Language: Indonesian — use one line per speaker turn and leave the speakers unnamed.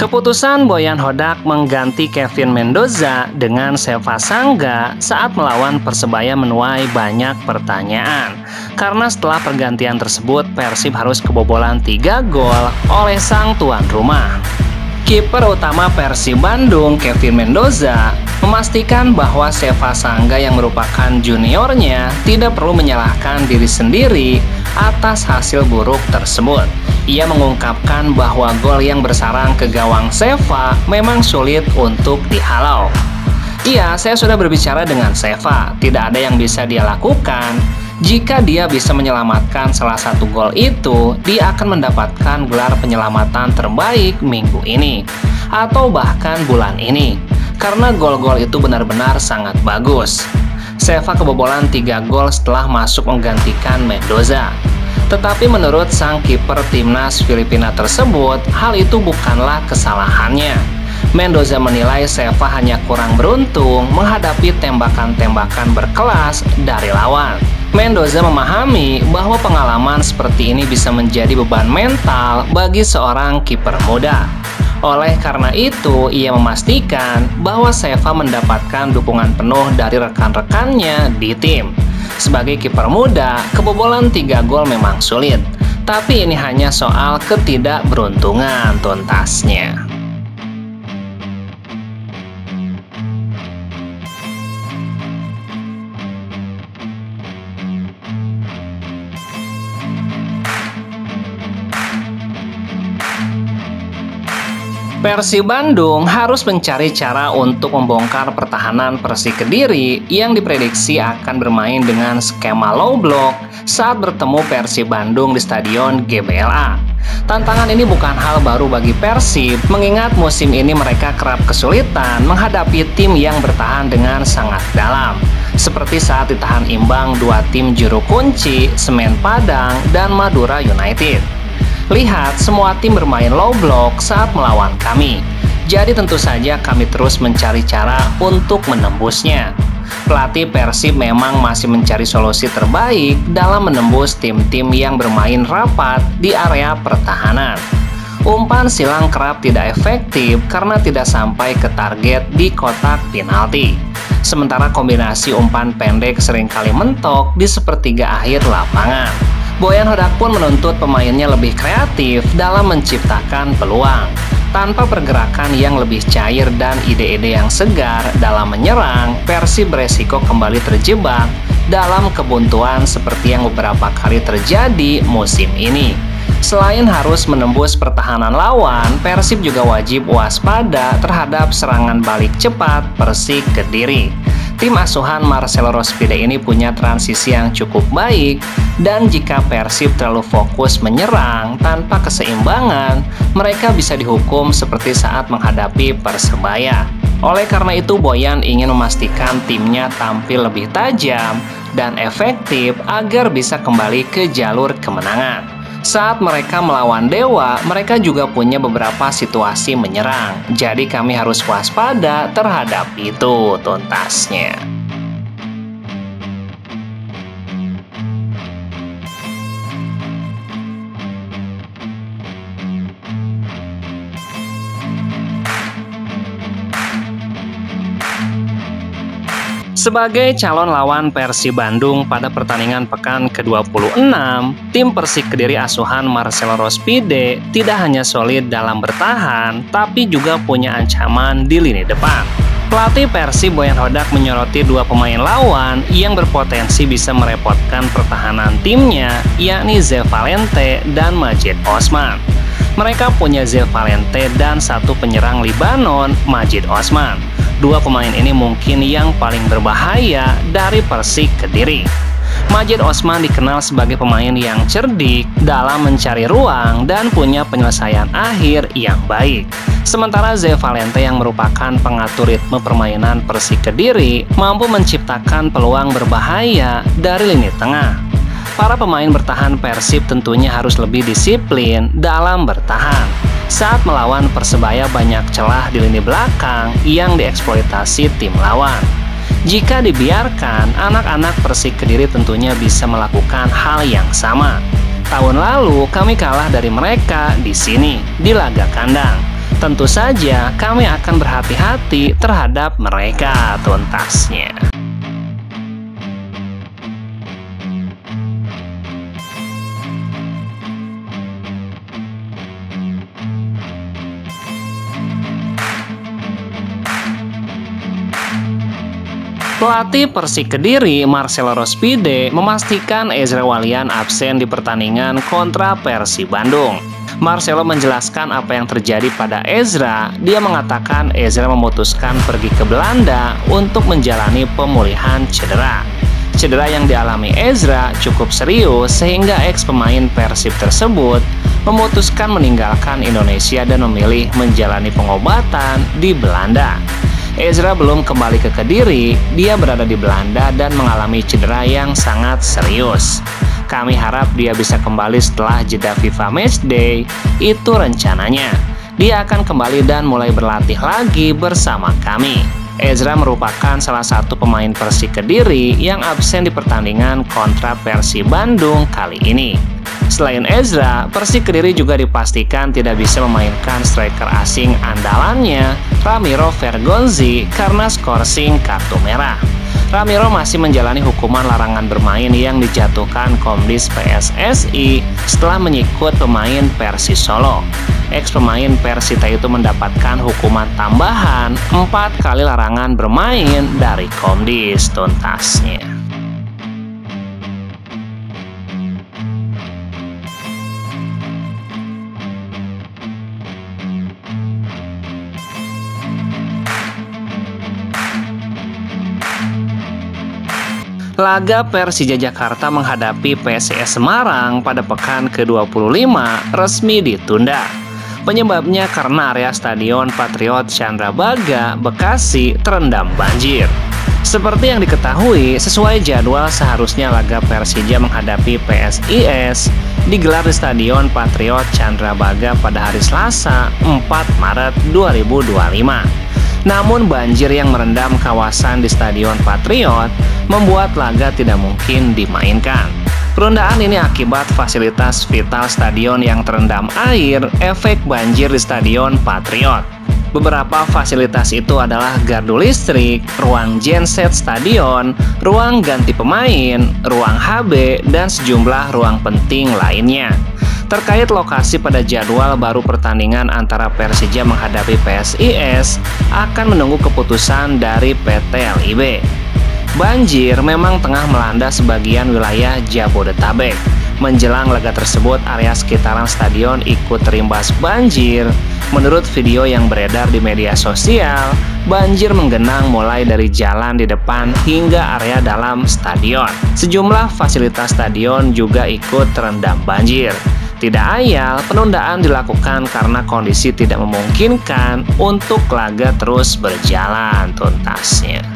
Keputusan Boyan Hodak mengganti Kevin Mendoza dengan Seva Sangga saat melawan Persebaya menuai banyak pertanyaan. Karena setelah pergantian tersebut, Persib harus kebobolan 3 gol oleh sang tuan rumah. Kiper utama Persib Bandung, Kevin Mendoza, memastikan bahwa Seva Sangga yang merupakan juniornya tidak perlu menyalahkan diri sendiri atas hasil buruk tersebut. Ia mengungkapkan bahwa gol yang bersarang ke gawang Seva memang sulit untuk dihalau. Iya, saya sudah berbicara dengan Seva, tidak ada yang bisa dia lakukan. Jika dia bisa menyelamatkan salah satu gol itu, dia akan mendapatkan gelar penyelamatan terbaik minggu ini, atau bahkan bulan ini, karena gol-gol itu benar-benar sangat bagus. Seva kebobolan 3 gol setelah masuk menggantikan Mendoza. Tetapi menurut sang kiper timnas Filipina tersebut, hal itu bukanlah kesalahannya. Mendoza menilai Seva hanya kurang beruntung menghadapi tembakan-tembakan berkelas dari lawan. Mendoza memahami bahwa pengalaman seperti ini bisa menjadi beban mental bagi seorang kiper muda. Oleh karena itu, ia memastikan bahwa Seva mendapatkan dukungan penuh dari rekan-rekannya di tim. Sebagai kiper muda, kebobolan 3 gol memang sulit, tapi ini hanya soal ketidakberuntungan tuntasnya. Persib Bandung harus mencari cara untuk membongkar pertahanan Persik Kediri yang diprediksi akan bermain dengan skema low block saat bertemu Persib Bandung di Stadion GBLA. Tantangan ini bukan hal baru bagi Persib, mengingat musim ini mereka kerap kesulitan menghadapi tim yang bertahan dengan sangat dalam, seperti saat ditahan imbang 2 tim juru kunci, Semen Padang dan Madura United. Lihat, semua tim bermain low block saat melawan kami. Jadi tentu saja kami terus mencari cara untuk menembusnya. Pelatih Persib memang masih mencari solusi terbaik dalam menembus tim-tim yang bermain rapat di area pertahanan. Umpan silang kerap tidak efektif karena tidak sampai ke target di kotak penalti. Sementara kombinasi umpan pendek seringkali mentok di sepertiga akhir lapangan. Boyan Hodak pun menuntut pemainnya lebih kreatif dalam menciptakan peluang. Tanpa pergerakan yang lebih cair dan ide-ide yang segar dalam menyerang, Persib beresiko kembali terjebak dalam kebuntuan seperti yang beberapa kali terjadi musim ini. Selain harus menembus pertahanan lawan, Persib juga wajib waspada terhadap serangan balik cepat Persik Kediri. Tim asuhan Marcelo Rospide ini punya transisi yang cukup baik, dan jika Persib terlalu fokus menyerang tanpa keseimbangan, mereka bisa dihukum seperti saat menghadapi Persebaya. Oleh karena itu, Boyan ingin memastikan timnya tampil lebih tajam dan efektif agar bisa kembali ke jalur kemenangan. Saat mereka melawan Dewa, mereka juga punya beberapa situasi menyerang. Jadi kami harus waspada terhadap itu tuntasnya. Sebagai calon lawan Persib Bandung pada pertandingan pekan ke-26, tim Persik Kediri asuhan Marcelo Rospide tidak hanya solid dalam bertahan, tapi juga punya ancaman di lini depan. Pelatih Persib Boyan Hodak menyoroti 2 pemain lawan yang berpotensi bisa merepotkan pertahanan timnya, yakni Ze Valente dan Majid Osman. Mereka punya Ze Valente dan 1 penyerang Libanon, Majid Osman. 2 pemain ini mungkin yang paling berbahaya dari Persik Kediri. Majid Osman dikenal sebagai pemain yang cerdik dalam mencari ruang dan punya penyelesaian akhir yang baik. Sementara Ze Valente yang merupakan pengatur ritme permainan Persik Kediri mampu menciptakan peluang berbahaya dari lini tengah. Para pemain bertahan Persib tentunya harus lebih disiplin dalam bertahan. Saat melawan Persebaya banyak celah di lini belakang yang dieksploitasi tim lawan. Jika dibiarkan, anak-anak Persik Kediri tentunya bisa melakukan hal yang sama. Tahun lalu kami kalah dari mereka di sini, di laga kandang. Tentu saja kami akan berhati-hati terhadap mereka tuntasnya. Pelatih Persik Kediri, Marcelo Rospide, memastikan Ezra Walian absen di pertandingan kontra Persib Bandung. Marcelo menjelaskan apa yang terjadi pada Ezra. Dia mengatakan Ezra memutuskan pergi ke Belanda untuk menjalani pemulihan cedera. Cedera yang dialami Ezra cukup serius sehingga ex pemain Persib tersebut memutuskan meninggalkan Indonesia dan memilih menjalani pengobatan di Belanda. Ezra belum kembali ke Kediri, dia berada di Belanda dan mengalami cedera yang sangat serius. Kami harap dia bisa kembali setelah jeda FIFA Matchday, itu rencananya. Dia akan kembali dan mulai berlatih lagi bersama kami. Ezra merupakan salah satu pemain Persik Kediri yang absen di pertandingan kontra Persib Bandung kali ini. Selain Ezra, Persik Kediri juga dipastikan tidak bisa memainkan striker asing andalannya, Ramiro Vergonzi, karena skorsing kartu merah. Ramiro masih menjalani hukuman larangan bermain yang dijatuhkan Komdis PSSI setelah menyikut pemain Persis Solo. Ex pemain Persita itu mendapatkan hukuman tambahan 4 kali larangan bermain dari Komdis tuntasnya. Laga Persija Jakarta menghadapi PSIS Semarang pada pekan ke-25 resmi ditunda. Penyebabnya karena area Stadion Patriot Candrabaga, Bekasi terendam banjir. Seperti yang diketahui, sesuai jadwal seharusnya laga Persija menghadapi PSIS digelar di Stadion Patriot Candrabaga pada hari Selasa 4 Maret 2025. Namun banjir yang merendam kawasan di Stadion Patriot membuat laga tidak mungkin dimainkan. Penundaan ini akibat fasilitas vital stadion yang terendam air efek banjir di Stadion Patriot. Beberapa fasilitas itu adalah gardu listrik, ruang genset stadion, ruang ganti pemain, ruang HB, dan sejumlah ruang penting lainnya. Terkait lokasi pada jadwal baru pertandingan antara Persija menghadapi PSIS akan menunggu keputusan dari PT LIB. Banjir memang tengah melanda sebagian wilayah Jabodetabek. Menjelang laga tersebut, area sekitaran stadion ikut terimbas banjir. Menurut video yang beredar di media sosial, banjir menggenang mulai dari jalan di depan hingga area dalam stadion. Sejumlah fasilitas stadion juga ikut terendam banjir. Tidak ayal, penundaan dilakukan karena kondisi tidak memungkinkan untuk laga terus berjalan tuntasnya.